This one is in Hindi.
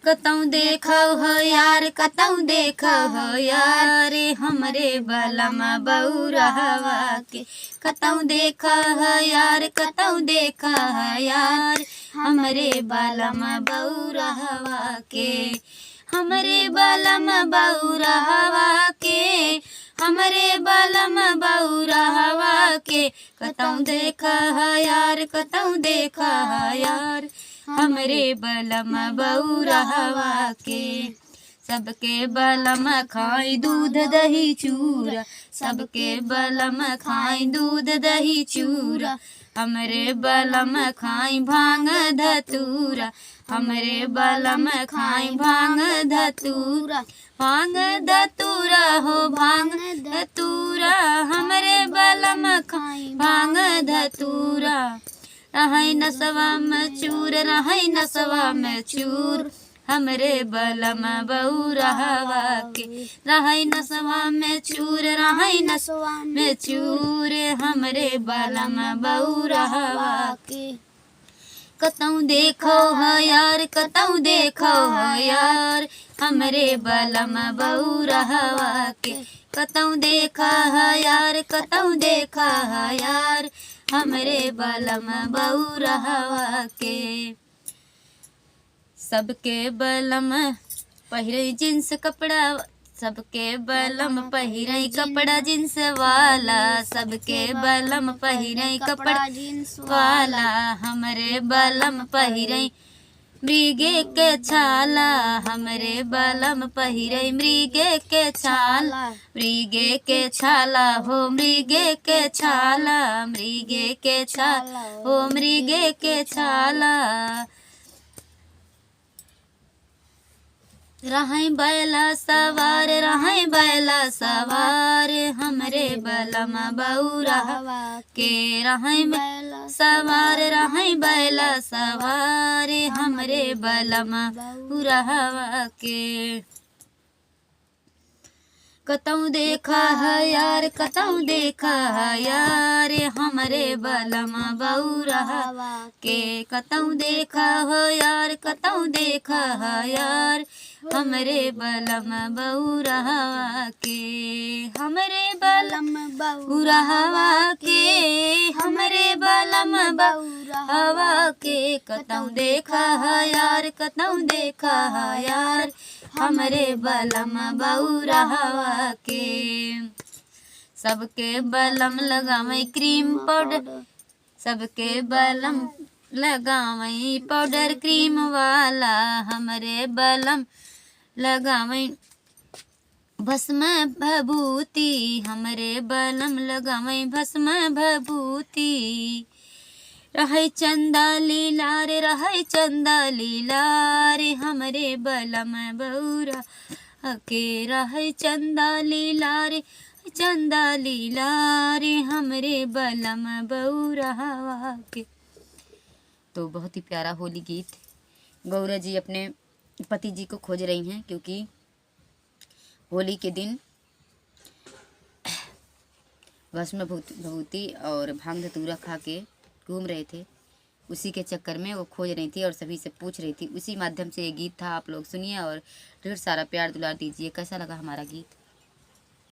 कतऊ देखो हो यार, कतऊ देखो हो यार, हमरे बलम बौरहवा के। कतऊ देखो हो यार, कतऊ देखो हो यार, हमरे बलम बौरहवा के। हमरे बलम बौरहवा के, हमरे बलम बौरहवा के। कतऊ देखा है यार, कतऊ देखा है यार, हमरे बलम बौरहवा के। सबके बलम खाई दूध दही चूरा, सबके बलम खाई दूध दही चूरा, हमरे बलम खाई भांग धतूरा, हमरे बलम खाई भांग धतूरा। भांग धतूरा हो भांग धतूरा, हमरे बलम खाई भांग धतूरा। रहै नसवा में चूर, रहै नसवा में चूर, हमरे बलम बौरहवा के। रहै नसवा में चूर, रहै नसवा में चूर, हमरे बलम बौरहवा के। कतऊ देखो है यार, कतऊ देखो है यार, हमरे बलम बौरहवा के। कतऊ देखा है यार, कतऊ देखा है यार, हमरे बलम बौरहवा के। सबके बलम पहिरे जींस कपड़ा, सबके बलम पहिरे कपड़ा जींस वाला, सबके बलम पहिरे कपड़ा जींस वाला, हमरे बलम पहिरे मृगे के छाला, हमरे बलम पहिरे मृगे के छाला। मृगे के छाला हो मृगे के छाला, मृगे के छाला हो मृगे के छाला। रहै बैला सवार, रहै बैला सवार, हमरे बलम बौरहवा के। रहै बैला सवार, रहै बैला सवार, हमरे बलम बौरहवा के। कतऊ देखा है यार, कतऊ देखा है यार, हमरे बलम बौरहवा के। कतऊ देखा हो यार, कतऊ देखा है यार, हमरे बलम बौरहवा के। हमरे बलम बौरहवा के, हमरे बलम बौरहवा के। कतऊ देखा है यार, कतऊ देखा है यार, हमरे बलम बौरहवा के। सबके बलम लगावे क्रीम पाउडर, सबके बलम लगावे पाउडर क्रीम वाला, हमरे बलम लगावे भस्म भभूति, हमरे बलम लगावे भस्म भभूति। रहै चंदा लीला रे, रहै चंदा लीला रे, हमरे बलम बौरहवा के। रहै चंदा लीला रे, चंदा लीला रे, हमरे बलम बौरहवा के। तो बहुत ही प्यारा होली गीत गौरा जी अपने पति जी को खोज रही हैं, क्योंकि होली के दिन भस्म भभूति और भांग धतूरा खा के घूम रहे थे, उसी के चक्कर में वो खोज रही थी और सभी से पूछ रही थी। उसी माध्यम से ये गीत था, आप लोग सुनिए और ढेर सारा प्यार दुलार दीजिए। कैसा लगा हमारा गीत?